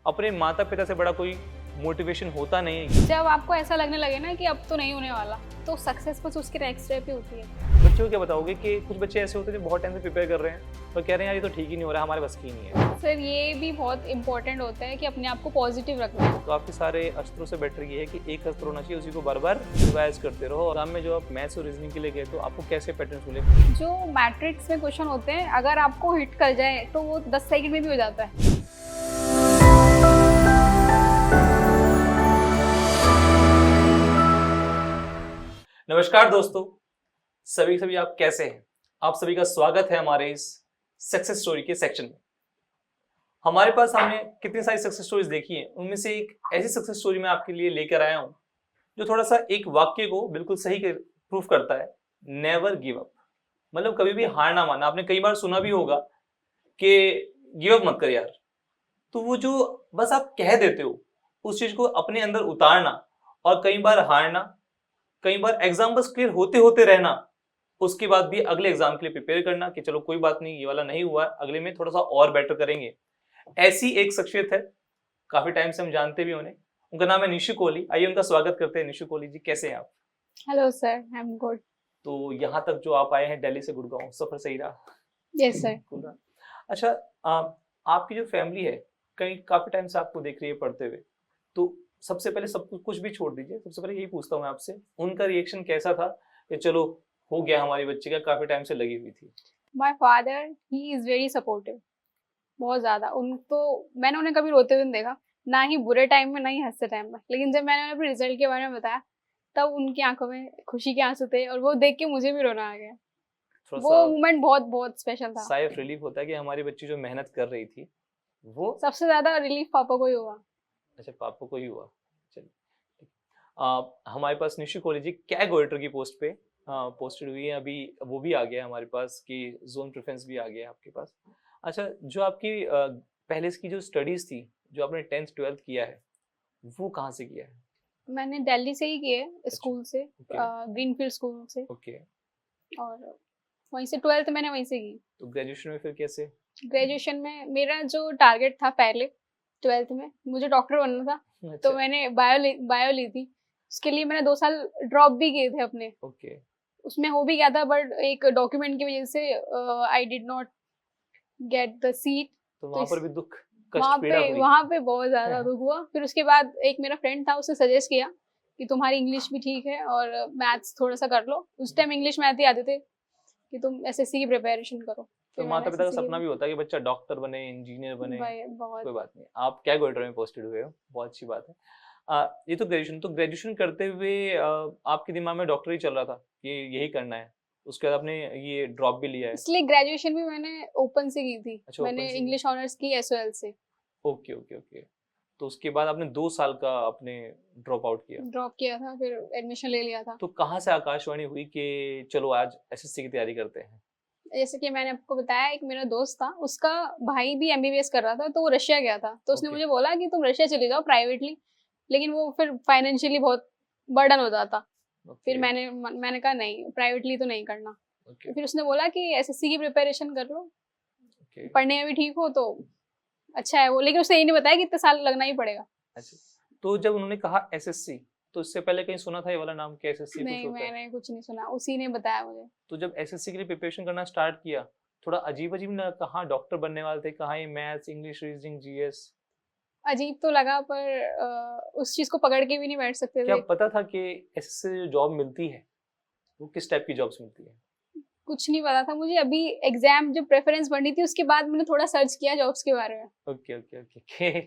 अपने माता पिता से बड़ा कोई मोटिवेशन होता नहीं है। जब आपको ऐसा लगने लगे ना कि अब तो नहीं होने वाला, तो सक्सेस बस उसकी नेक्स्ट स्टेप ही होती है। बच्चों को क्या बताओगे कि कुछ बच्चे ऐसे होते हैं जो बहुत टाइम से प्रिपेयर कर रहे हैं और कह रहे हैं यार ये तो ठीक ही नहीं हो रहा, हमारे बस की नहीं है। सर ये भी बहुत इंपॉर्टेंट होता है कि अपने आप को पॉजिटिव रखना है। काफ़ी सारे अस्त्रों से बेटर ये है कि एक अस्त्र होना चाहिए, उसी को बार बार रिवाइज करते रहो। और में जो आप मैथ्स और रीजनिंग के लिए गए तो आपको कैसे पैटर्न मिले? जो मैट्रिक्स में क्वेश्चन होते हैं, अगर आपको हिट कर जाए तो वो 10 सेकंड में भी हो जाता है। नमस्कार दोस्तों, सभी आप कैसे हैं? आप सभी का स्वागत है हमारे इस सक्सेस स्टोरी के सेक्शन में। हमारे पास हमने कितनी सारी सक्सेस स्टोरीज देखी हैं, उनमें से एक ऐसी सक्सेस स्टोरी मैं आपके लिए लेकर आया हूं जो थोड़ा सा एक वाक्य को बिल्कुल सही प्रूफ करता है। नेवर गिव अप, मतलब कभी भी हार ना मानना। आपने कई बार सुना भी होगा कि गिव अप मत कर यार। तो वो जो बस आप कह देते हो उस चीज को अपने अंदर उतारना और कई बार हारना, कई बार एग्जाम बस क्लियर होते होते रहना, उसके बाद भी अगले एग्जाम के लिए प्रिपेयर करना कि चलो कोई बात नहीं, ये वाला नहीं हुआ, अगले में थोड़ा सा और बेटर करेंगे। ऐसी एक शख्सियत है, काफी टाइम से हम जानते भी उन्हें। उनका नाम है निशु कोहली। आइए उनका स्वागत करते हैं। निशु कोहली जी, कैसे हैं आप? Hello sir, I am good. तो यहाँ तक जो आप आए हैं दिल्ली से गुड़गांव, सफर सही रहा? Yes sir. पूरा। अच्छा, आपकी जो फैमिली है कहीं काफी टाइम से आपको देख रही है पढ़ते हुए, तो सबसे पहले सब कुछ भी छोड़ दीजिए, सबसे पहले यही पूछता हूँ मैं आपसे, उनका रिएक्शन कैसा था कि चलो हो गया हमारी बच्ची का, काफी टाइम से लगी हुई थी? My father he is very supportive, बहुत ज्यादा। उन तो मैंने उन्हें कभी रोते हुए नहीं देखा, ना ही बुरे टाइम में ना ही हंसते टाइम में। लेकिन जब मैंने अपने रिजल्ट के बारे में बताया, तब उनकी आंखों में खुशी के आंसू थे और वो देख के मुझे भी रोना आ गया। थोड़ा वो सा मोमेंट बहुत बहुत स्पेशल था। साइफ रिलीफ होता है कि हमारी बच्ची जो मेहनत कर रही थी वो। सबसे ज्यादा रिलीफ पापा को ही हुआ। अच्छा, पापा को ही हुआ। चलिए, हमारे पास निशु कोहली जी कैग ऑडिटर की पोस्ट पे पोस्टेड हुई है अभी। वो भी आ गया हमारे पास कि जोन प्रेफरेंस भी आ गया है आपके पास। अच्छा, जो आपकी पहले की जो स्टडीज थी, जो आपने 10th 12th किया है, वो कहाँ से किया है? मैंने दिल्ली से ही किए, अच्छा, स्कूल से, ओके ग्रीनफील्ड स्कूल से। ओके। और वहीं से 12th मैंने वहीं से की। तो ग्रेजुएशन में फिर कैसे? ग्रेजुएशन में मेरा जो टारगेट था पहले 12th में, मुझे डॉक्टर बनना था। तो अच्छा, मैंने बायो ली थी। उसके लिए मैंने 2 साल ड्रॉप भी किए थे अपने। ओके। उसमें हो भी गया था, बट एक डॉक्यूमेंट की वजह से I did not get the seat. तो तो वहां पर इस भी दुख, कष्ट, पीड़ा हुई? वहाँ पे बहुत ज्यादा दुख हुआ। फिर उसके बाद एक मेरा फ्रेंड था, उसने सजेस्ट किया कि तुम्हारी इंग्लिश भी ठीक है और मैथ्स थोड़ा सा कर लो। उस टाइम इंग्लिश मैथ ही आते थे, कि तुम एसएससी की प्रिपरेशन करो। तो फिर मैंने माता पिता का एसएससी सपना भी होता है कि बच्चा डॉक्टर बने, इंजीनियर बने। भाई बहुत। कोई बात नहीं, आप क्या गोल्टर में पोस्टेड हुए हो, बहुत अच्छी बात है। ये तो ग्रेजुएशन करते हुए आपके दिमाग में डॉक्टर ही चल रहा था, ये यही करना है? उसके बाद आपने ये ड्रॉप भी लिया है? इसलिए ग्रेजुएशन भी मैंने ओपन से की थी। अच्छा, ओपन मैंने से? इंग्लिश ऑनर्स की एसओएल से। Okay okay okay. तो उसके बाद आपने 2 साल का आपने ड्रॉप आउट किया। ड्रॉप किया था, फिर एडमिशन ले लिया था। तो कहाँ से आकाशवाणी हुई कि चलो आज एसएससी की तैयारी करते हैं? जैसे कि मैंने आपको बताया, एक मेरा दोस्त था, उसका भाई भी एमबीबीएस कर रहा था, तो वो रशिया गया था। तो उसने ओके मुझे बोला कि तुम रशिया चली जाओ प्राइवेटली, लेकिन वो फिर फाइनेंशियली बहुत बर्डन हो जाता। फिर ओके मैंने कहा नहीं, प्राइवेटली तो नहीं करना। ओके फिर उसने बोला कि एसएससी की प्रिपरेशन कर लो, ओके। पढ़ने में भी ठीक हो तो अच्छा है वो। लेकिन उसने ये नहीं बताया कि इतने साल लगना ही पड़ेगा। अच्छा, तो जब उन्होंने कहा एसएससी, तो इससे पहले कहीं सुना था ये वाला नाम कि एसएससी कुछ नहीं, होता है? मैंने कुछ नहीं सुना, उसी ने बताया मुझे। तो जब एसएससी के लिए प्रिपरेशन करना स्टार्ट किया, थोड़ा अजीब अजीब ना, कहाँ डॉक्टर बनने वाले थे, कहाँ ये मैथ्स, इंग्लिश, रीजनिंग, जीएस? अजीब तो लगा, पर उस चीज को पकड़ के भी नहीं बैठ सकते क्या थे। पता था कि एसएससी से जो जॉब मिलती है वो किस टाइप की जॉब्स मिलती है? कुछ नहीं पता था मुझे। अभी एग्जाम जब प्रेफरेंस बढ़नी थी, उसके बाद मैंने थोड़ा सर्च किया जॉब्स के बारे में, ओके ओके ओके ओके।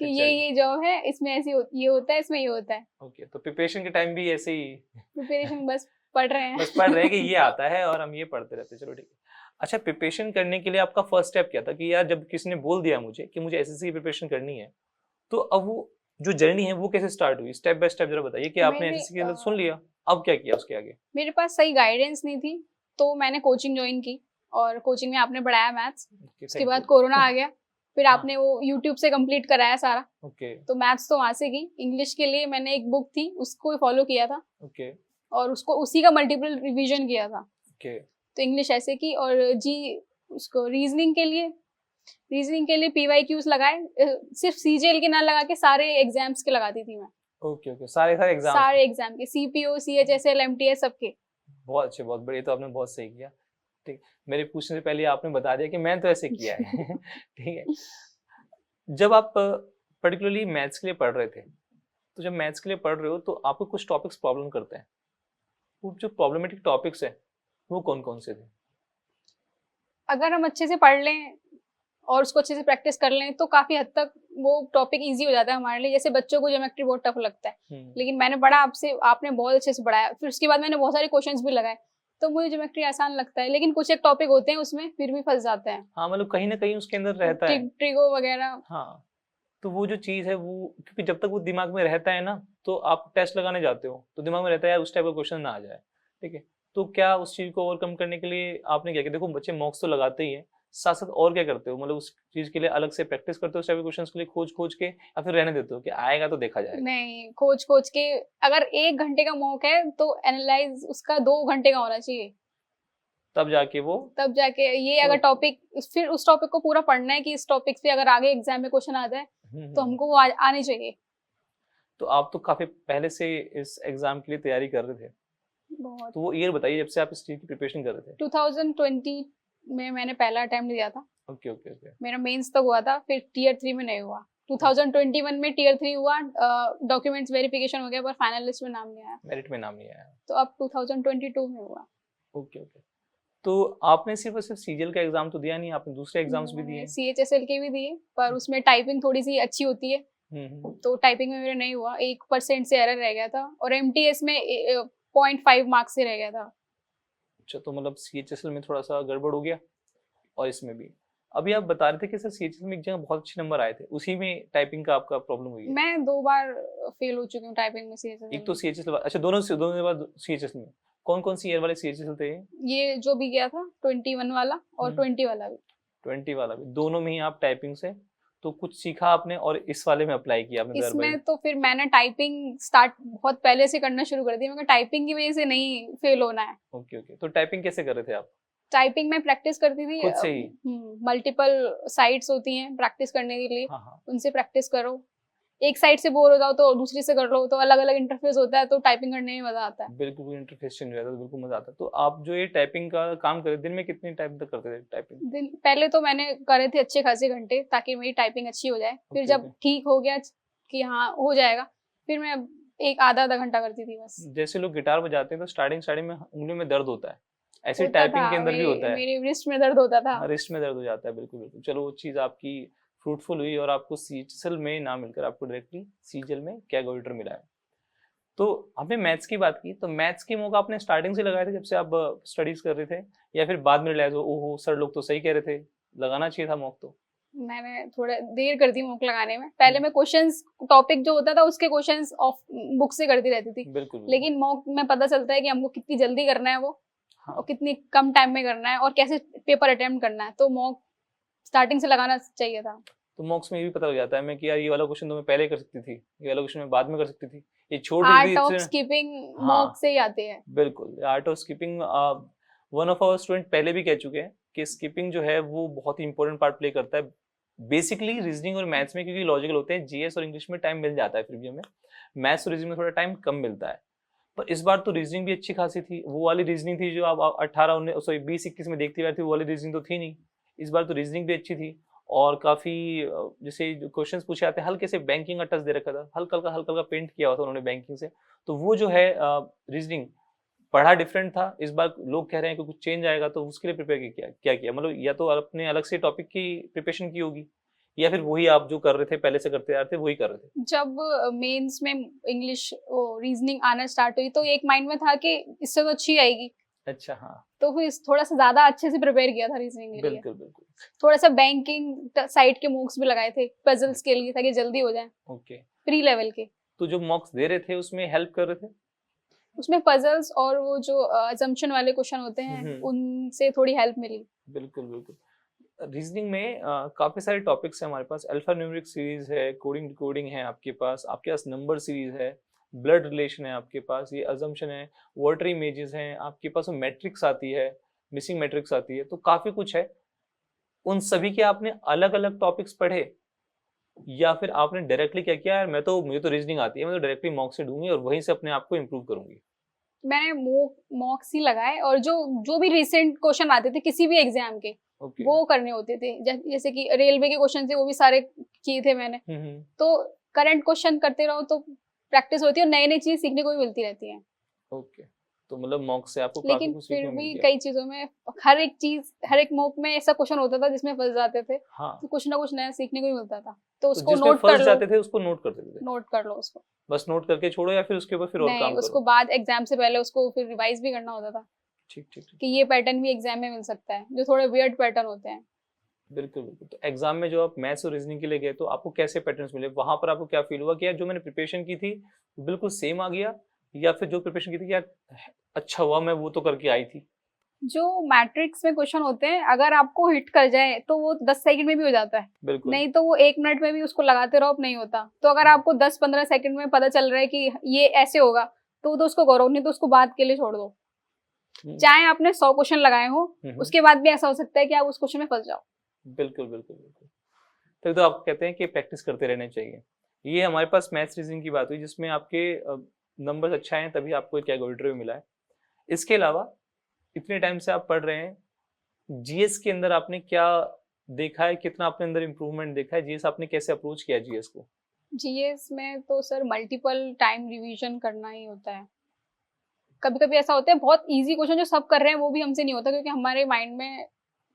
कि अच्छा ये जॉब है, इसमें ये होता है, इसमें ये होता है। ओके। तो प्रिपरेशन के टाइम भी ऐसे ही प्रिपरेशन बस पढ़ रहे हैं। बस पढ़ रहे हैं कि ये आता है और हम ये पढ़ते रहते हैं, चलो ठीक है। अच्छा, प्रिपरेशन करने के लिए आपका फर्स्ट स्टेप क्या था कि यार जब किसी ने बोल दिया मुझे कि मुझे एसएससी की प्रिपरेशन करनी है, तो अब वो जो जर्नी है वो कैसे स्टार्ट हुई? स्टेप बाय स्टेप जरा बताइए कि आपने मेरे एसएससी के अंदर सुन लिया, अब क्या किया उसके आगे? मेरे पास सही गाइडेंस नहीं थी, तो मैंने कोचिंग ज्वाइन की। और कोचिंग में आपने पढ़ाया मैथ्स। ओके, उसके थैंक बाद यू। कोरोना आ गया, फिर हाँ, आपने वो यूट्यूब से कंप्लीट कराया सारा। ओके तो मैथ्स तो वहां से की। इंग्लिश के लिए मैंने एक बुक थी, उसको फॉलो किया था ओके और उसको उसी का मल्टीपल रिवीजन किया था। ओके तो इंग्लिश ऐसे की। और जी उसको रीजनिंग के लिए रीजनिंग के लिए PYQs लगाए, सिर्फ CGL के ना लगा के सारे एग्जाम्स के लगाती थी मैं। ओके ओके, सारे एग्जाम। सारे एग्जाम के, CPO, CHSL, MTS सबके। बहुत अच्छे, बहुत बढ़िया, तो आपने बहुत सही किया। ठीक, मेरे पूछने से पहले आपने बता दिया कि मैंने तो ऐसे किया है। ठीक है, जब आप पर्टिकुलरली मैथ्स के लिए पढ़ रहे थे, तो जब मैथ्स के लिए पढ़ रहे हो तो आपको कुछ टॉपिक्स प्रॉब्लम करते हैं, वो जो प्रॉब्लमेटिक टॉपिक्स है वो कौन कौन से थे? अगर हम अच्छे से पढ़ लें और उसको अच्छे से प्रैक्टिस कर लें तो काफी हद तक वो टॉपिक इजी हो जाता है हमारे लिए। जैसे बच्चों को ज्योमेट्री बहुत टफ लगता है, लेकिन मैंने पढ़ा आपसे, आपने बहुत अच्छे से पढ़ाया, फिर उसके बाद मैंने बहुत सारे क्वेश्चंस भी लगाए, तो मुझे ज्योमेट्री आसान लगता है। लेकिन कुछ एक टॉपिक होते हैं उसमें फिर भी फंस जाते हैं। हाँ, मतलब कहीं ना कहीं उसके अंदर रहता है। ट्रिगो वगैरह। हाँ, तो वो जो चीज है वो, क्योंकि जब तक वो दिमाग में रहता है ना, तो आप टेस्ट लगाने जाते हो तो दिमाग में रहता है यार उस टाइप का क्वेश्चन ना आ जाए। ठीक है, तो क्या उस चीज को ओवरकम करने के लिए आपने क्या किया? देखो बच्चे मॉक्स तो लगाते ही हैं, साथ साथ और क्या करते हो? मतलब उस चीज के लिए अलग से प्रैक्टिस करते हो उस टाइप के क्वेश्चंस के लिए खोज खोज के, या फिर रहने देते हो कि आएगा तो देखा जाएगा? नहीं, खोज खोज के। अगर 1 घंटे का मॉक है तो एनालाइज उसका 2 घंटे का होना चाहिए, तब जाके वो, तब जाके ये अगर टॉपिक, फिर उस टॉपिक को पूरा पढ़ना है कि इस टॉपिक पे अगर आगे एग्जाम में क्वेश्चन आ जाए तो हमको वो आने चाहिए। तो आप तो काफी पहले से इस एग्जाम के लिए तैयारी कर रहे थे, बहुत। तो वो ईयर बताइए जब से आप इस चीज की प्रिपरेशन कर रहे थे। 2020 में मैंने पहला अटेम्प्ट दिया था। Okay okay okay. मेरा मेंस तक हुआ था, फिर टीयर 3 में नहीं हुआ। 2021 में टीयर 3 हुआ, डॉक्यूमेंट्स वेरिफिकेशन हो गया, पर फाइनल लिस्ट में नाम नहीं आया। मेरिट में नाम नहीं आया। तो अब 2022 में हुआ। ओके ओके, तो आपने सिर्फ और सिर्फ सीजीएल का एग्जाम तो दिया नहीं, आपने दूसरे एग्जाम्स भी दिए? CHSL के भी दिए, पर उसमें टाइपिंग थोड़ी सी अच्छी होती है, तो टाइपिंग में मेरा नहीं हुआ, 1% से एरर रह गया था, और MTS में 0.5 मार्क्स से रह गया था। अच्छा, तो मतलब सीएचएसएल में थोड़ा सा गड़बड़ हो गया, और इसमें भी। अभी आप बता रहे थे कि सर सीएचएसएल में एक जगह बहुत अच्छे नंबर आए थे, उसी में टाइपिंग का आपका प्रॉब्लम हुई है? मैं 2 बार फेल हो चुकी हूँ टाइपिंग में CHSL एक तो सीएचएसएल, अच्छा दोनों के बाद सीएचएसएल में कौन कौन सी ईयर वाले सीएचएसएल थे? ये जो भी गया था 21 वाला और 20 वाला भी। 20 वाला भी, दोनों में ही आप टाइपिंग से तो कुछ सीखा आपने, और इस वाले में अप्लाई किया आपने? इसमें तो फिर मैंने टाइपिंग स्टार्ट बहुत पहले से करना शुरू कर दी, मगर टाइपिंग की वजह से नहीं फेल होना है। ओके ओके, तो टाइपिंग कैसे कर रहे थे आप? टाइपिंग में प्रैक्टिस करती थी खुद से ही? मल्टीपल साइट्स होती हैं प्रैक्टिस करने के लिए। हाँ हाँ, उनसे प्रैक्टिस करो, एक साइड से बोर हो जाओ तो दूसरी से कर लो, तो अलग अलग इंटरफेस होता है, तो टाइपिंग करने में मजा आता है। बिल्कुल इंटरफेस चेंज हो जाता है, बिल्कुल मजा आता है। तो आप जो ये टाइपिंग का काम करे, दिन में कितने टाइम तक करते थे टाइपिंग? दिन पहले तो मैंने करे थे अच्छे खासे घंटे, ताकि मेरी टाइपिंग अच्छी हो जाए। फिर Okay, जब okay. ठीक हो गया कि हाँ हो जाएगा, फिर मैं एक आधा घंटा करती थी बस। जैसे लोग गिटार बजाते हैं तो स्टार्टिंग में उंगलियों में दर्द होता है, ऐसे होता टाइपिंग था, के अंदर भी होता है? मेरी रिस्ट में दर्द होता था। हाँ, रिस्ट में दर्द हो जाता है, बिल्कुल बिल्कुल। चलो वो चीज़ आपकी फ्रूटफुल हुई, और आपको सीएचएसएल में ना मिलकर आपको डायरेक्टली सीजीएल में कैलकुलेटर मिला है। तो हमने मैथ्स की बात की, तो मैथ्स की मौका आपने स्टार्टिंग से लगाया था जब से आप स्टडीज कर रहे थे, या फिर बाद में रियलाइज हो ओहो सर लोग तो सही कह रहे थे, लगाना चाहिए था मौक? तो मैंने थोड़ा देर कर दी मॉक लगाने में। पहले मैं क्वेश्चंस, टॉपिक जो होता था उसके क्वेश्चंस ऑफ बुक से करती रहती थी, बिल्कुल। लेकिन मॉक में पता चलता है कि हमको कितनी जल्दी करना है वो, हाँ, और कितनी कम टाइम में करना है, और कैसे पेपर अटेम्प्ट करना है। तो मॉक स्टार्टिंग से लगाना चाहिए था। तो मॉक्स में ये भी पता लग जाता है मैं कि यार ये वाला क्वेश्चन तो मैं पहले कर सकती थी, ये वाला क्वेश्चन मैं बाद में कर सकती थी, ये छोड़ रही आर्ट ऑफ थी। स्किपिंग हाँ, मॉक से ही आती है। बिल्कुल, art of skipping, one of our student पहले भी कह चुके हैं कि स्किपिंग जो है वो बहुत ही इंपॉर्टेंट पार्ट प्ले करता है बेसिकली रीजनिंग और मैथ्स में, क्योंकि लॉजिकल होते हैं। जीएस और इंग्लिश में टाइम मिल जाता है, फिर भी हमें मैथ्स और रीजनिंग में थोड़ा टाइम कम मिलता है। पर इस बार तो रीजनिंग भी अच्छी खासी थी, वो वाली रीजनिंग थी जो आप 20 में देखती रहती थी, वो वाली रीजनिंग तो थी नहीं। इस बार तो रीजनिंग भी अच्छी थी, और काफी जैसे क्वेश्चंस पूछे आते हैं हल्के से बैंकिंग का टच दे रखा था, हल्का हल्का पेंट किया हुआ था उन्होंने बैंकिंग से। तो वो जो है रीजनिंग पढ़ा डिफरेंट था। इस बार लोग कह रहे हैं कि कुछ चेंज आएगा, तो उसके लिए प्रिपेयर क्या किया? मतलब या तो अपने अलग से टॉपिक की प्रिपरेशन की होगी, या फिर वही आप जो कर रहे थे पहले से करते आ रहे थे वही कर रहे थे? जब मेंस में इंग्लिश रीजनिंग आना स्टार्ट हुई तो एक माइंड में था कि इससे तो अच्छी आएगी, अच्छा, हाँ, तो फिर थोड़ा सा ज्यादा अच्छे से प्रिपेयर किया था रीजनिंग के लिए। बिल्कुल बिल्कुल। थोड़ा सा बैंकिंग साइड के मॉक्स भी लगाए थे पजल्स के लिए, ताकि जल्दी हो जाए, ओके, प्री लेवल के। तो जो मॉक्स दे रहे थे उसमें हेल्प कर रहे थे? उसमें पजल्स और वो जो अजम्पशन वाले क्वेश्चन होते हैं उनसे थोड़ी हेल्प मिली। बिल्कुल बिल्कुल। रीजनिंग में काफी सारे टॉपिक्स हैं हमारे पास। अल्फा न्यूमेरिक सीरीज है, कोडिंग डिकोडिंग है आपके पास नंबर सीरीज है, ब्लड रिलेशन है आपके पास, ये अजम्पशन है, वाटर इमेजेस हैं आपके पास, मैट्रिक्स आती है, मिसिंग मैट्रिक्स आती है, तो काफी कुछ है। उन सभी के आपने अलग अलग टॉपिक्स पढ़े, या फिर आपने डायरेक्टली क्या किया, यार मुझे तो रीजनिंग आती है, मैं तो डायरेक्टली मॉक से ढूंढूंगी और वहीं से अपने आप को इम्प्रूव करूंगी? मैंने मॉक्स ही लगाए, और जो जो भी रिसेंट क्वेश्चन आते थे किसी भी एग्जाम के, ओके। वो करने होते थे। जैसे कि रेलवे के क्वेश्चन थे, वो भी सारे किए थे मैंने। तो करंट क्वेश्चन करते रहो तो प्रैक्टिस होती है, और नई नई चीज सीखने को भी मिलती रहती है। ओके, तो मतलब मॉक से आपको काफी लेकिन कुछ फिर सीखने को भी मिल गया। कई चीजों में, हर एक मॉक में ऐसा क्वेश्चन होता था जिसमें फंस जाते थे, हाँ, तो कुछ ना कुछ नया सीखने को ही मिलता था। तो तो उसको जिसमें नोट फंस कर लो, जाते थे उसको नोट कर देते थे? नोट कर लो उसको। बस नोट करके छोड़ो, या फिर उसके ऊपर फिर और नहीं, काम उसको करो? बाद एग्जाम से पहले उसको फिर रिवाइज भी करना होता था, ठीक ठीक ठीक, कि ये पैटर्न भी एग्जाम में मिल सकता है, जो थोड़े वियर्ड पैटर्न होते हैं। बिल्कुल बिल्कुल। तो एग्जाम में जो आप मैथ्स और रीजनिंग के लिए गए, तो आपको कैसे पैटर्न्स मिले वहां पर? आपको क्या फील हुआ कि यार जो मैंने प्रिपरेशन की थी बिल्कुल सेम आ गया, या फिर जो प्रिपरेशन की थी कि यार अच्छा हुआ मैं वो तो करके आई थी? जो मैट्रिक्स में क्वेश्चन होते हैं, अगर आपको हिट कर जाए तो वो 10 सेकंड में भी हो जाता है, बिल्कुल। नहीं तो वो 1 मिनट में भी उसको लगाते रहो, अब नहीं होता। तो अगर आपको 10-15 सेकंड में पता चल रहा है कि ये ऐसे होगा, तो उसको करो, नहीं तो उसको बाद के लिए छोड़ दो। चाहे आपने 100 क्वेश्चन लगाए हो, उसके बाद भी ऐसा हो सकता है कि आप उस क्वेश्चन में फंस जाओ। बिल्कुल बिल्कुल बिल्कुल। तभी तो आप कहते हैं कि प्रैक्टिस करते रहने चाहिए। ये हमारे पास मैथ्स रीजनिंग की बात हुई, जिसमें आपके नंबर्स अच्छा है तभी आपको एक कैलकुलेटर भी मिला है। इसके अलावा इतने टाइम से आप पढ़ रहे हैं, जीएस के अंदर आपने क्या देखा है, कितना आपने अंदर इम्प्रूवमेंट देखा है? जीएस आपने कैसे अप्रोच किया जीएस को? जीएस में तो सर मल्टीपल टाइम रिवीजन करना ही होता है। कभी कभी ऐसा होता है बहुत इजी क्वेश्चन जो सब कर रहे हैं वो भी हमसे नहीं होता, क्योंकि हमारे माइंड में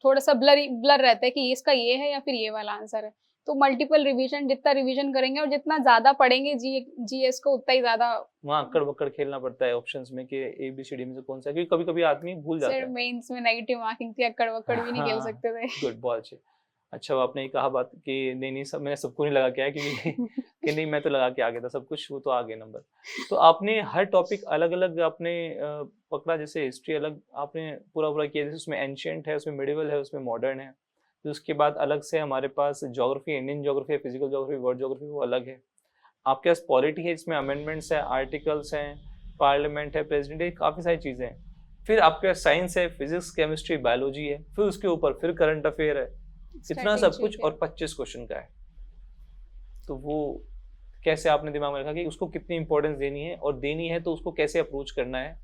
थोड़ा सा ब्लर रहता है कि इसका ये है या फिर ये वाला आंसर है। तो मल्टीपल रिवीजन, जितना रिवीजन करेंगे और जितना ज्यादा पढ़ेंगे जीएस को, उतना ही ज्यादा। वहाँ अक्कड़ बक्कड़ खेलना पड़ता है ऑप्शंस में कि ABCD में से कौन सा है, क्योंकि कभी कभी आदमी भूल जाता सर है। मेंस में नेगेटिव मार्किंग थी, अक्कड़ बक्कड़ भी नहीं खेल हाँ, सकते थे। गुड, बहुत अच्छे। अच्छा वो आपने ये कहा बात कि नहीं नहीं सब मैंने सबको नहीं लगा के आया, क्योंकि कि नहीं मैं तो लगा के आ गया था सब कुछ, वो तो आ गए नंबर। तो आपने हर टॉपिक अलग अलग आपने पकड़ा, जैसे हिस्ट्री अलग आपने पूरा पूरा किया, जैसे उसमें एंशिएंट है, उसमें मिडिवल है, उसमें मॉडर्न है। तो उसके बाद अलग से हमारे पास ज्योग्राफी, इंडियन ज्योग्राफी है, फिजिकल ज्योग्राफी, वर्ल्ड ज्योग्राफी, वो अलग है। आपके पास पॉलिटी है, इसमें अमेंडमेंट्स है, आर्टिकल्स हैं, पार्लियामेंट है, प्रेसिडेंट है, काफ़ी सारी चीज़ें हैं। फिर आपके पास साइंस है, फिजिक्स, केमिस्ट्री, बायोलॉजी है, फिर उसके ऊपर फिर करंट अफेयर है, इतना सब कुछ, और 25 क्वेश्चन का है। तो वो कैसे आपने दिमाग में रखा कि उसको कितनी इंपॉर्टेंस देनी है, और देनी है तो उसको कैसे अप्रोच करना है?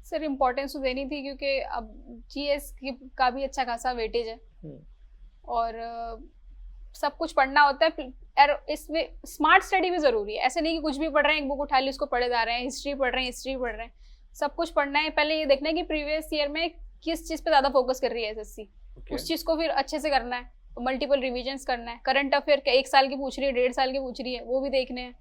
सर इम्पोर्टेंस तो देनी थी, क्योंकि अब जीएस का भी अच्छा खासा वेटेज है, और सब कुछ पढ़ना होता है। और इसमें स्मार्ट स्टडी भी जरूरी है। ऐसे नहीं कि कुछ भी पढ़ रहे हैं, एक बुक उठा ली उसको पढ़े जा रहे हैं, हिस्ट्री पढ़ रहे हैं, सब कुछ पढ़ना है। पहले ये देखना है कि प्रीवियस ईयर में किस चीज पे ज्यादा फोकस कर रही है एसएससी, उस चीज को फिर अच्छे से करना है, मल्टीपल रिविजन्स करना है। करंट अफेयर 1 साल की पूछ रही है, 1.5 साल की पूछ रही है, वो भी देखने हैं।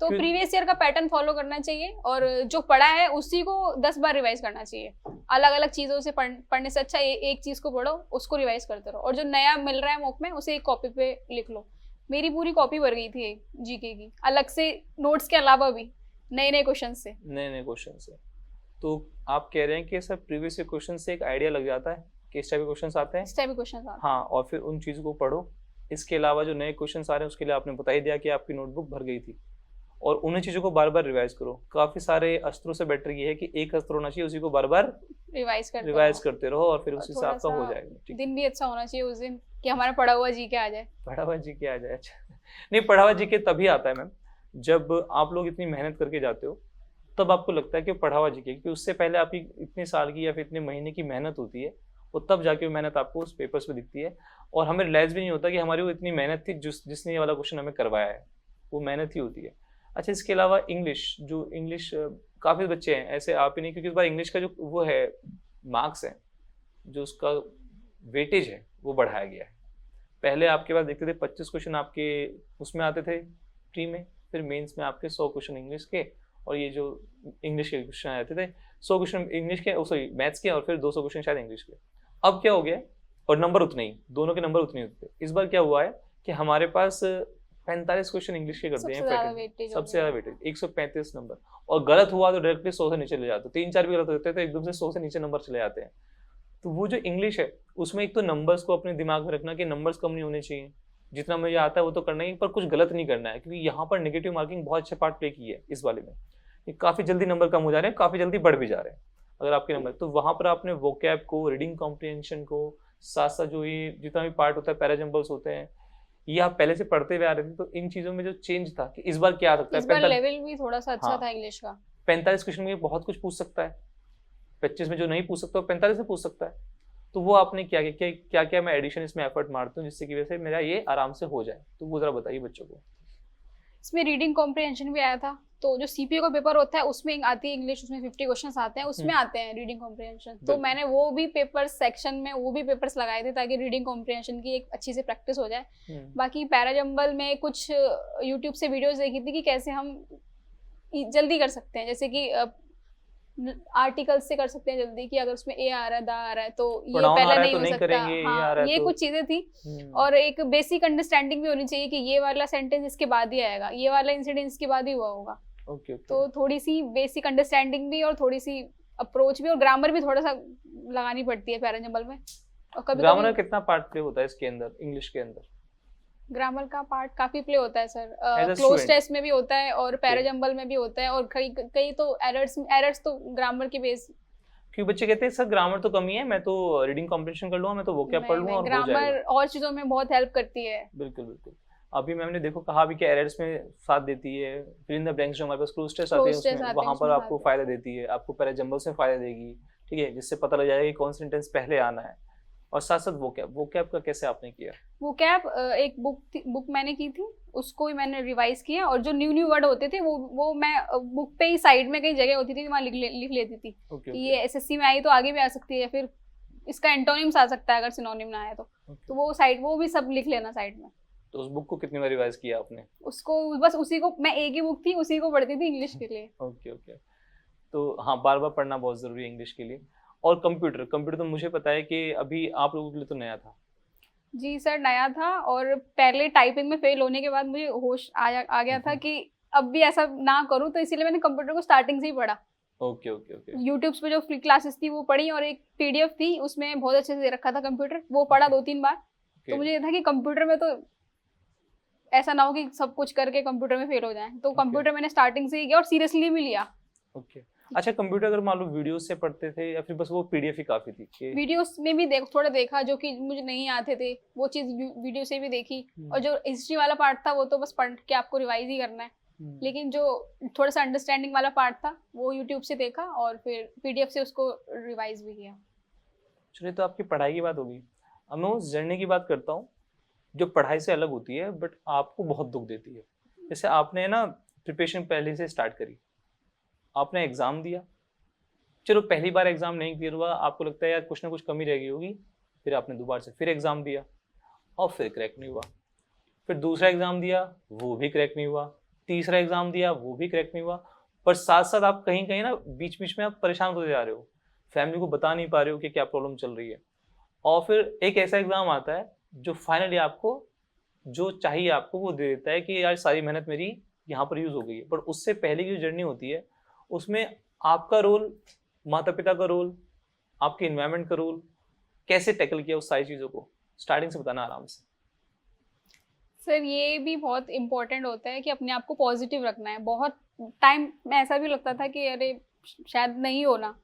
तो प्रीवियस ईयर का पैटर्न फॉलो करना चाहिए, और जो पढ़ा है उसी को 10 बार रिवाइज करना चाहिए। अलग अलग चीजों से पढ़ने से अच्छा एक चीज को पढ़ो, उसको रिवाइज करते रहो, और जो नया मिल रहा है मॉक में उसे एक कॉपी पे लिख लो। मेरी पूरी कॉपी भर गई थी जीके की, अलग से नोट्स के अलावा भी नए नए क्वेश्चन से। तो आप कह रहे हैं कि सर प्रीवियस ईयर क्वेश्चन से एक आइडिया लग जाता है कि इस टाइप के क्वेश्चन आते हैं, हाँ, और फिर उन चीज़ों को पढ़ो। इसके अलावा जो नए क्वेश्चन आ रहे हैं उसके लिए आपने बता ही दिया कि आपकी नोटबुक भर गई थी, और उन्हीं चीज़ों को बार बार रिवाइज करो। काफ़ी सारे अस्त्रों से बेटर ये है कि एक अस्त्र होना चाहिए, उसी को बार बार रिवाइज करते रहो, और फिर उसी से आपका हो जाएगा। दिन भी अच्छा होना चाहिए उस दिन, कि हमारा पढ़ा हुआ जीके आ जाए। पढ़ा हुआ जीके आ जाए, अच्छा। नहीं, पढ़ा हुआ जीके तभी आता है मैम जब आप लोग इतनी मेहनत करके जाते हो, तब आपको लगता है कि पढ़ा हुआ जीके, क्योंकि उससे पहले आपकी इतने साल की या फिर इतने महीने की मेहनत होती है, और तब जाके वो मेहनत आपको उस पेपर्स पे दिखती है। और हमें रियलाइज भी नहीं होता कि हमारी वो इतनी मेहनत थी, जिसने ये वाला क्वेश्चन हमें करवाया है, वो मेहनत ही होती है। अच्छा, इसके अलावा इंग्लिश काफ़ी बच्चे हैं ऐसे, आप ही नहीं, क्योंकि इस बार इंग्लिश का जो वो है मार्क्स है, जो उसका वेटेज है वो बढ़ाया गया है। पहले आपके पास देखते थे 25 क्वेश्चन आपके उसमें आते थे प्री में, फिर मेंस में आपके 100 क्वेश्चन इंग्लिश के, और ये जो इंग्लिश के क्वेश्चन आते थे 100 क्वेश्चन इंग्लिश के, सॉरी मैथ्स के, और फिर 200 क्वेश्चन शायद इंग्लिश के। अब क्या हो गया, और नंबर उतने ही, दोनों के नंबर उतने होते थे। इस बार क्या हुआ है कि हमारे पास 45 क्वेश्चन इंग्लिश के कर दिए हैं, सबसे ज्यादा वेटेज 135 नंबर, और गलत हुआ तो डायरेक्टली 100 से नीचे ले जाते, 3-4 भी गलत होते हैं तो एकदम से 100 से नीचे नंबर चले जाते हैं। तो वो जो इंग्लिश है उसमें एक तो नंबर्स को अपने दिमाग में रखना कि नंबर्स कम नहीं होने चाहिए, जितना मुझे आता है वो तो करना ही, पर कुछ गलत नहीं करना है, क्योंकि यहाँ पर नेगेटिव मार्किंग बहुत अच्छा पार्ट प्ले की है इस वाले में। काफ़ी जल्दी नंबर कम हो जा रहे हैं, काफ़ी जल्दी बढ़ भी जा रहे हैं अगर आपके नंबर। तो वहाँ पर आपने वोकैब को, रीडिंग कॉम्प्रिहेंशन को, साथ साथ जो ये जितना भी पार्ट होता है, पैरा जंबल्स होते हैं, ये आप पहले से पढ़ते हुए आ रहे थे, तो इन चीजों में जो चेंज था कि इस बार क्या आ सकता इस है, बार लेवल भी थोड़ा सा अच्छा हाँ। था इंग्लिश का। 45 क्वेश्चन में बहुत कुछ पूछ सकता है, 25 में जो नहीं पूछ सकता वो 45 में पूछ सकता है। तो वो आपने क्या क्या क्या क्या मैं एडिशन इसमें एफर्ट मारता हूँ जिससे की वजह से मेरा ये आराम से हो जाए, तो वो जरा बताइए बच्चों को। इसमें रीडिंग कॉम्प्रिहेंशन भी आया था, तो जो सीपीओ का पेपर होता है उसमें आती है इंग्लिश, उसमें 50 क्वेश्चंस आते हैं, उसमें आते हैं रीडिंग कॉम्प्रिहेंशन। तो बिल्कुल। मैंने वो भी पेपर सेक्शन में वो भी पेपर्स लगाए थे ताकि रीडिंग कॉम्प्रिहेंशन की एक अच्छी से प्रैक्टिस हो जाए। बाकी पैरा जंबल में कुछ यूट्यूब से वीडियोस देखी थी कि कैसे हम जल्दी कर सकते हैं, जैसे कि आर्टिकल से कर सकते हैं जल्दी, कि अगर उसमें ए आ रहा है, दा आ रहा है, तो ये Pronoun आ पहले रहा है नहीं तो हो नहीं सकता। करेंगे, ये आ हाँ, रहा है ये तो- कुछ चीजें थी। और एक बेसिक अंडरस्टैंडिंग भी होनी चाहिए कि ये वाला सेंटेंस इसके बाद ही आएगा, ये वाला इंसिडेंट इसके बाद ही हुआ होगा। Okay okay. तो थोड़ी सी बेसिक अंडरस्टैंडिंग भी और थोड़ी सी अप्रोच भी और ग्रामर भी थोड़ा सा लगानी पड़ती है पैरा जंबल में। और कभी ग्रामर का कभी कितना पार्ट प्ले होता है इसके अंदर, इंग्लिश के अंदर? ग्रामर का पार्ट काफी प्ले होता है sir. As a close student? Test में भी होता है और पैरा Okay. जंबल में भी होता है, और कई कई तो एरर्स तो ग्रामर की बेस। क्योंकि बच्चे कहते हैं सर ग्रामर तो कम ही है, मैं तो रीडिंग कॉम्प्रिहेंशन कर लूंगा, मैं तो वोकैब पढ़ लूंगा और हो ग्रामर जाएगा। और चीजों में बहुत हेल्प करती है। बिल्कुल बिल्कुल। अभी मैम ने देखो कहा भी कि एरर्स में साथ देती है, फिल इन द ब्लैंक्स जो हमारे पास क्लोज टेस्ट आते हैं Close test उसमें, आते हैं, वहां पर उसमें आपको साथ फायदा देती है, आपको पैरा जंबल से फायदा देगी, ठीक है, जिससे पता लग जाएगा कि कौन सा सेंटेंस पहले आना है। और साथ साथ वोकैब का कैसे आपने किया? वो कैप एक बुक मैंने की थी, उसको ही मैंने रिवाइज किया, और जो न्यू वर्ड होते थे वो मैं बुक पे ही साइड में कई जगह होती थी वहाँ लिख लेती थी ओके कि ये एसएससी में आई तो आगे भी आ सकती है, या फिर इसका एंटोनिम्स आ सकता है अगर सिनोनिम ना आए तो वो भी सब लिख लेना साइड में। तो उस बुक को कितनी बार रिवाइज किया आपने? उसको बस उसी को, मैं एक ही बुक थी उसी को पढ़ती थी इंग्लिश के लिए। Okay okay. तो हाँ, बार बार पढ़ना बहुत जरूरी है इंग्लिश के लिए। और कंप्यूटर तो मुझे पता है कि अभी आप लोगों के लिए तो नया था। जी सर, नया था, और पहले टाइपिंग में फेल होने के बाद मुझे होश आ गया था कि अब भी ऐसा ना करूं, तो इसीलिए मैंने कंप्यूटर को स्टार्टिंग से ही पढ़ा। Okay okay okay. यूट्यूब पे जो फ्री क्लासेस थी वो पढ़ी, और एक पीडीएफ थी उसमें बहुत अच्छे से दे रखा था कंप्यूटर, वो पढ़ा 2-3 बार। तो मुझे ये था कि कंप्यूटर में तो ऐसा ना हो कि सब कुछ करके कंप्यूटर में फेल हो जाए, तो कंप्यूटर मैंने स्टार्टिंग से ही किया और सीरियसली भी लिया। ओके। अच्छा, कंप्यूटर अगर मान लो वीडियो से पढ़ते थे या फिर बस वो पीडीएफ ही काफी थी कि? वीडियोस में भी थोड़ा देखा, जो कि मुझे नहीं आते थे वो चीज वीडियो से भी देखी, और जो हिस्ट्री वाला पार्ट था वो तो बस पढ़ के आपको रिवाइज ही करना है, लेकिन जो थोड़ा सा अंडरस्टैंडिंग वाला पार्ट था वो यूट्यूब से देखा और फिर पीडीएफ से उसको रिवाइज भी किया। चलिए, तो आपकी पढ़ाई की बात होगी, अब मैं उस जर्नी की बात करता हूँ जो पढ़ाई से अलग होती है बट आपको बहुत दुख देती है। जैसे आपने ना प्रिपरेशन पहले से स्टार्ट करी, आपने एग्जाम दिया, चलो पहली बार एग्जाम नहीं क्लियर हुआ, आपको लगता है यार कुछ ना कुछ कमी रह गई होगी, फिर आपने दोबारा से फिर एग्जाम दिया और फिर क्रैक नहीं हुआ, फिर दूसरा एग्जाम दिया वो भी क्रैक नहीं हुआ, तीसरा एग्जाम दिया वो भी क्रैक नहीं हुआ, पर साथ साथ आप कहीं कहीं ना बीच बीच में आप परेशान होते जा रहे हो, फैमिली को बता नहीं पा रहे हो कि क्या प्रॉब्लम चल रही है, और फिर एक ऐसा एग्जाम आता है जो फाइनली आपको जो चाहिए आपको वो दे देता है कि यार सारी मेहनत मेरी यहाँ पर यूज हो गई है। पर उससे पहले की जो जर्नी होती है उसमें आपका रोल, माता पिता का रोल, आपके इन्वायरमेंट का रोल, कैसे टैकल किया उस सारी चीजों को, स्टार्टिंग से बताना आराम से। सर ये भी बहुत इम्पोर्टेंट होता है कि अपने आप को पॉजिटिव रखना है। बहुत टाइम में ऐसा भी लगता था कि अरे शायद नहीं होना,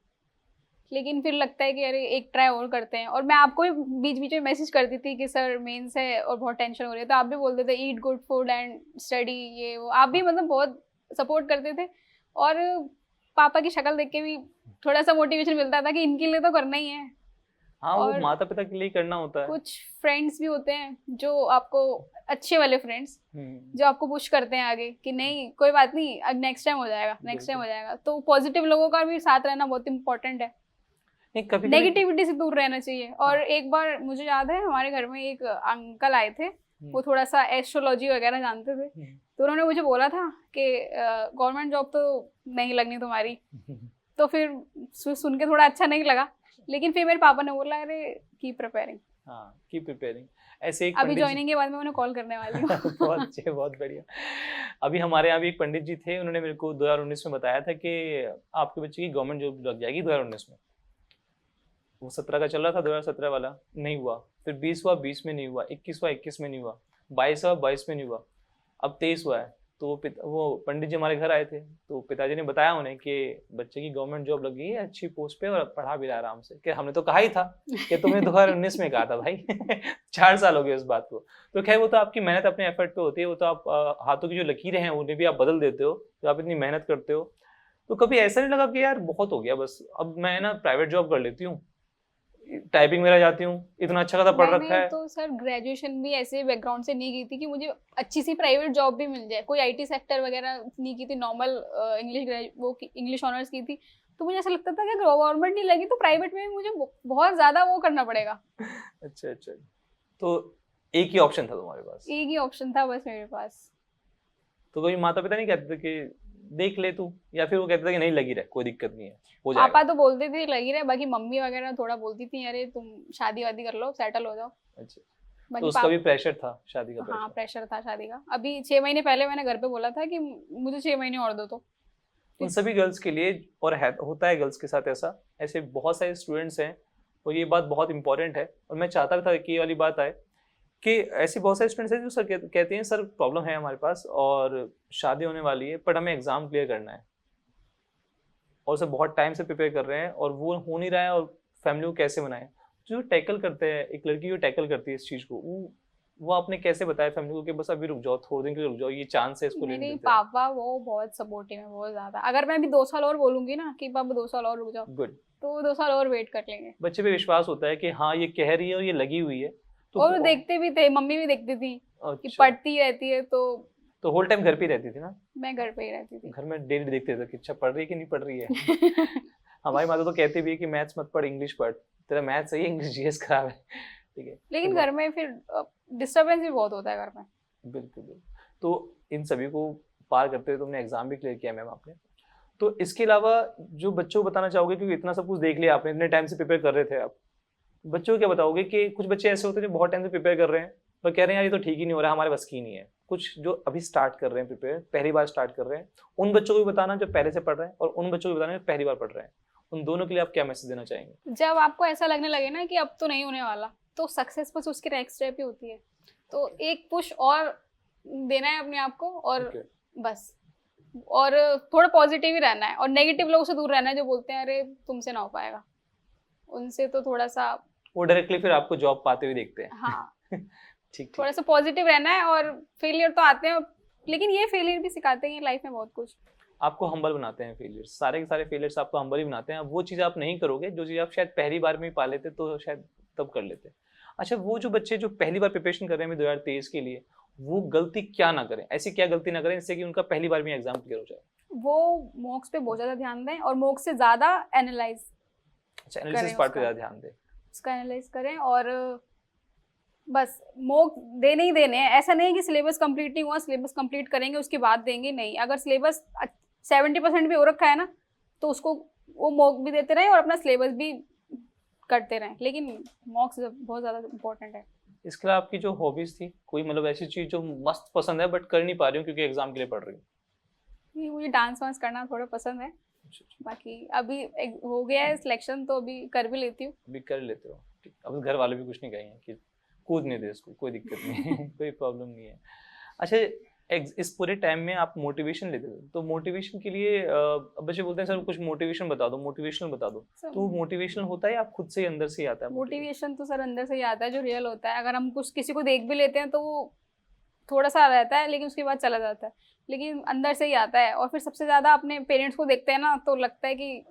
लेकिन फिर लगता है कि अरे एक ट्राई और करते हैं। और मैं आपको भी बीच बीच में मैसेज करती थी कि सर मेंस है और बहुत टेंशन हो रही है, तो आप भी बोलते थे eat good food and study, ये वो, आप भी मतलब बहुत सपोर्ट करते थे। और पापा की शक्ल देख के भी थोड़ा सा मोटिवेशन मिलता था कि इनके लिए तो करना ही है। हाँ, वो और माता पिता के लिए करना होता है। कुछ फ्रेंड्स भी होते हैं जो आपको, अच्छे वाले फ्रेंड्स जो आपको पुश करते हैं आगे कि नहीं कोई बात नहीं, अब नेक्स्ट टाइम हो जाएगा, नेक्स्ट टाइम हो जाएगा। तो पॉजिटिव लोगों का भी साथ रहना बहुत इंपॉर्टेंट है, नहीं कभी नेगेटिविटी से दूर रहना चाहिए। और एक बार मुझे याद है हमारे घर में एक अंकल आए थे, वो थोड़ा सा एस्ट्रोलॉजी वगैरह जानते थे, तो उन्होंने मुझे बोला था कि गवर्नमेंट जॉब तो नहीं लगनी तुम्हारी। तो फिर सुन के थोड़ा अच्छा नहीं लगा, लेकिन फिर मेरे पापा ने बोला अरे कीप प्रिपेयरिंग। हाँ, कीप प्रिपेयरिंग। ऐसे एक अभी ज्वाइनिंग के बाद मैं उन्हें कॉल करने वाली हूँ। बहुत अच्छे, बहुत बढ़िया। अभी हमारे यहाँ भी एक पंडित जी थे, उन्होंने मेरे को 2019 में बताया था कि आपके बच्चे की गवर्नमेंट जॉब लग जाएगी 2019 में। वो 17 का चल रहा था, 2017 वाला नहीं हुआ, फिर 20 हुआ, 20 में नहीं हुआ, 21 हुआ, 21 में नहीं हुआ, 22 हुआ, 22 में नहीं हुआ, अब 23 हुआ है। तो वो पंडित जी हमारे घर आए थे, तो पिताजी ने बताया उन्हें कि बच्चे की गवर्नमेंट जॉब लग गई है अच्छी पोस्ट पे और पढ़ा भी रहा है आराम से। कि हमने तो कहा ही था कि तुमने 2019 में कहा था भाई 4 साल हो गए उस बात को। तो खैर वो तो आपकी मेहनत अपने एफर्ट पे होती है, वो तो आप हाथों की जो लकीरें हैं उन्हें भी आप बदल देते हो, तो आप इतनी मेहनत करते हो। तो कभी ऐसा नहीं लगा कि यार बहुत हो गया, बस अब मैं ना प्राइवेट जॉब कर लेती हूँ, टाइपिंग में रह जाती हूँ, इतना अच्छा खासा पढ़ रखा है। तो सर ग्रेजुएशन भी ऐसे बैकग्राउंड से नहीं की थी कि मुझे अच्छी सी प्राइवेट जॉब भी मिल जाए, कोई आईटी सेक्टर वगैरह नहीं की थी, नॉर्मल इंग्लिश ऑनर्स की थी। तो मुझे ऐसा लगता था कि अगर गवर्नमेंट नहीं लगी तो प्राइवेट में मुझे बहुत ज्यादा वो करना पड़ेगा। अच्छा अच्छा, तो एक ही ऑप्शन था तुम्हारे पास? एक ही ऑप्शन था बस मेरे पास। तो कभी माता पिता नहीं कहते थे कि देख ले तू, या फिर वो कहते थे कि नहीं लगी रहे, कोई दिक्कत नहीं है, हो जाएगा? पापा तो बोलते थे लगी रहे, बाकी मम्मी वगैरह थोड़ा बोलती थी अरे तुम शादी वादी कर लो, सेटल हो जाओ। अच्छा, तो बाकी उसका भी प्रेशर था, शादी का हाँ प्रेशर? प्रेशर था शादी का। अभी 6 महीने पहले मैंने घर पे बोला था कि मुझे 6 महीने और दो। तो उन सभी गर्ल्स के लिए, और होता है गर्ल्स के साथ ऐसा, ऐसे बहुत सारे स्टूडेंट्स हैं, और ये बात बहुत इंपॉर्टेंट है, और मैं चाहता था कि ये वाली बात आए कि ऐसे बहुत सारे स्टूडेंट्स हैं जो सर कहते हैं सर प्रॉब्लम है हमारे पास और शादी होने वाली है, बट हमें एग्जाम क्लियर करना है, और सर बहुत टाइम से प्रिपेयर कर रहे हैं और वो हो नहीं रहा है, और फैमिली को कैसे बनाए। जो टैकल करते हैं, एक लड़की जो टैकल करती है इस चीज़ को, वो आपने कैसे बताया फैमिली को कि बस अभी रुक जाओ, थोड़े दिन के लिए रुक जाओ, ये चांस है, इसको लेने मेरे देते हैं? पापा वो बहुत सपोर्टिव है, बहुत ज्यादा। अगर मैं अभी 2 साल और बोलूंगी ना कि पापा 2 साल और रुक जाओ, गुड, तो 2 साल और वेट कर लेंगे। बच्चे पे विश्वास होता है कि हाँ ये कह रही है और ये लगी हुई है। तो और वो देखते भी थे, मम्मी भी देखती थी कि अच्छा, पढ़ती रहती है, तो होल टाइम घर पे ही रहती थी ना? मैं घर पे ही रहती थी। घर में डेली देखते थे कि अच्छा पढ़ रही है कि नहीं पढ़ रही है। हमारी माता तो कहती भी है कि मैथ्स मत पढ़, इंग्लिश पढ़, तेरा मैथ्स सही है, इंग्लिश जीएस खराब है। ठीक है, लेकिन तो घर में फिर डिस्टरबेंस भी बहुत होता है घर में। बिल्कुल बिल्कुल। तो इन सभी को पार करते हुए तुमने एग्जाम भी क्लियर किया मैम आपने, तो इसके अलावा जो बच्चों को बताना चाहोगे, क्योंकि इतना सब कुछ देख लिया आपने, इतने टाइम से प्रिपेयर कर रहे थे आप, बच्चों को क्या बताओगे? कि कुछ बच्चे ऐसे होते हैं जो बहुत टाइम से प्रिपेयर कर रहे हैं पर कह रहे हैं यार ये तो ठीक ही नहीं हो रहा, हमारे बस की नहीं है। कुछ जो अभी स्टार्ट कर रहे हैं प्रिपेयर, पहली बार स्टार्ट कर रहे हैं, उन बच्चों को भी बताना जो पहले से पढ़ रहे हैं, और उन बच्चों को बताना जो पहली बार पढ़ रहे हैं, उन दोनों के लिए आप क्या मैसेज देना चाहेंगे? जब आपको ऐसा लगने लगे ना कि अब तो नहीं होने वाला, तो सक्सेस बस उसके नेक्स्ट स्टेप ही होती है। तो एक पुश और देना है अपने आप को, और Okay. बस, और थोड़ा पॉजिटिव ही रहना है, और नेगेटिव लोगों से दूर रहना है जो बोलते हैं अरे तुमसे ना हो पाएगा, उनसे तो थोड़ा सा वो डायरेक्टली फिर आपको जॉब पाते हुए देखते हैं। हाँ ठीक थोड़ा सा पॉजिटिव रहना है। और फेलियर तो आते हैं, लेकिन ये फेलियर भी सिखाते हैं लाइफ में बहुत कुछ। आपको हम्बल बनाते हैं फेलियर्स, सारे के सारे फेलियर्स आपको हम्बल ही बनाते हैं। अब वो चीज़ आप नहीं करोगे जो चीज़ आप शायद पहली बार में ही पा लेते तो शायद तब कर लेते। अच्छा, वो जो बच्चे जो पहली बार प्रिपरेशन कर रहे हैं 2023 के लिए, वो गलती क्या ना करें, ऐसी क्या गलती ना करें जिससे कि उनका पहली बार में एग्जाम क्लियर हो जाए? वो मॉक्स पे बहुत ज्यादा ध्यान दें, और मॉक्स से ज्यादा एनालाइज अच्छा, एनालिसिस पार्ट पे ज़्यादा ध्यान दें। उसका एनालाइज करें, और बस मॉक देने ही देने हैं। ऐसा नहीं है कि सिलेबस कंप्लीट नहीं हुआ, सिलेबस कंप्लीट करेंगे उसके बाद देंगे, नहीं। अगर सिलेबस 70% भी हो रखा है ना, तो उसको वो मॉक भी देते रहे और अपना सिलेबस भी करते रहें, लेकिन मॉक्स बहुत ज़्यादा इंपॉर्टेंट है। इसके अलावा आपकी जो हॉबीज थी, कोई मतलब ऐसी चीज़ जो मस्त पसंद है बट कर नहीं पा रही हूँ क्योंकि एग्जाम के लिए पढ़ रही हूँ? मुझे डांस वांस करना थोड़ा पसंद है, बाकी अभी हो गया है सिलेक्शन तो अभी कर भी लेती हूँ। अभी कर लेते हो? ठीक, अब घर वाले भी कुछ नहीं कहेंगे कि कूदने दे इसको, कोई दिक्कत नहीं है। कोई प्रॉब्लम नहीं है। अच्छा, इस पूरे टाइम में आप मोटिवेशन लेते थे, तो मोटिवेशन के लिए बच्चे बोलते हैं सर कुछ मोटिवेशन बता दो, मोटिवेशनल बता दो, तो मोटिवेशन होता है या आप खुद से अंदर से ही आता है? मोटिवेशन तो सर अंदर से ही आता है, जो रियल होता है। अगर हम कुछ किसी को देख भी लेते हैं तो वो थोड़ा सा रहता है, लेकिन उसके बाद चला जाता है, लेकिन अंदर से ही आता है। और फिर सबसे ज़्यादा अपने पेरेंट्स को देखते हैं ना, तो लगता है कि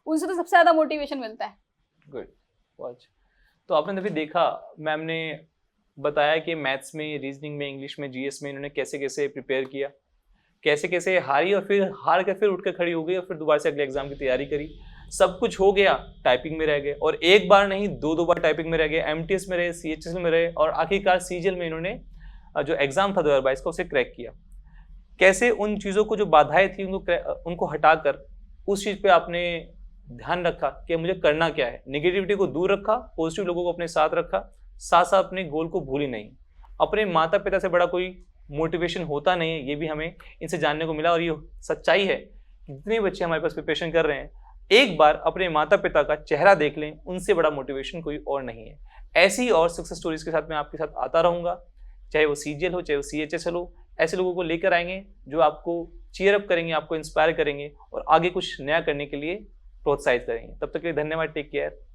उनसे तो सबसे ज़्यादा मोटिवेशन मिलता है। Good, watch. तो आपने तभी देखा, मैम ने बताया कि मैथ्स में, रीजनिंग में, इंग्लिश में, जीएस में इन्होंने कैसे कैसे प्रिपेयर किया, कैसे कैसे हारी और फिर हार कर फिर उठ कर खड़ी हो गई और फिर दोबारा से अगले एग्जाम की तैयारी करी। सब कुछ हो गया, टाइपिंग में रह गए, और एक बार नहीं दो बार टाइपिंग में रह गए, एमटीएस में रहे, सीएचएस में रहे, और आखिरकार सीजीएल में इन्होंने जो एग्जाम था 2022 का उसे क्रैक किया। कैसे उन चीज़ों को जो बाधाएं थी उनको हटाकर उस चीज़ पे आपने ध्यान रखा कि मुझे करना क्या है, नेगेटिविटी को दूर रखा, पॉजिटिव लोगों को अपने साथ रखा, साथ साथ अपने गोल को भूली नहीं। अपने माता पिता से बड़ा कोई मोटिवेशन होता नहीं है, ये भी हमें इनसे जानने को मिला। और ये सच्चाई है कि जितने बच्चे हमारे पास प्रिपरेशन कर रहे हैं, एक बार अपने माता पिता का चेहरा देख लें, उनसे बड़ा मोटिवेशन कोई और नहीं है। ऐसी और सक्सेस स्टोरीज के साथ मैं आपके साथ आता रहूँगा, चाहे वो सीजीएल हो, चाहे वो सीएचएस हो, ऐसे लोगों को लेकर आएंगे जो आपको चीयर अप करेंगे, आपको इंस्पायर करेंगे और आगे कुछ नया करने के लिए प्रोत्साहित करेंगे। तब तक के लिए धन्यवाद, टेक केयर।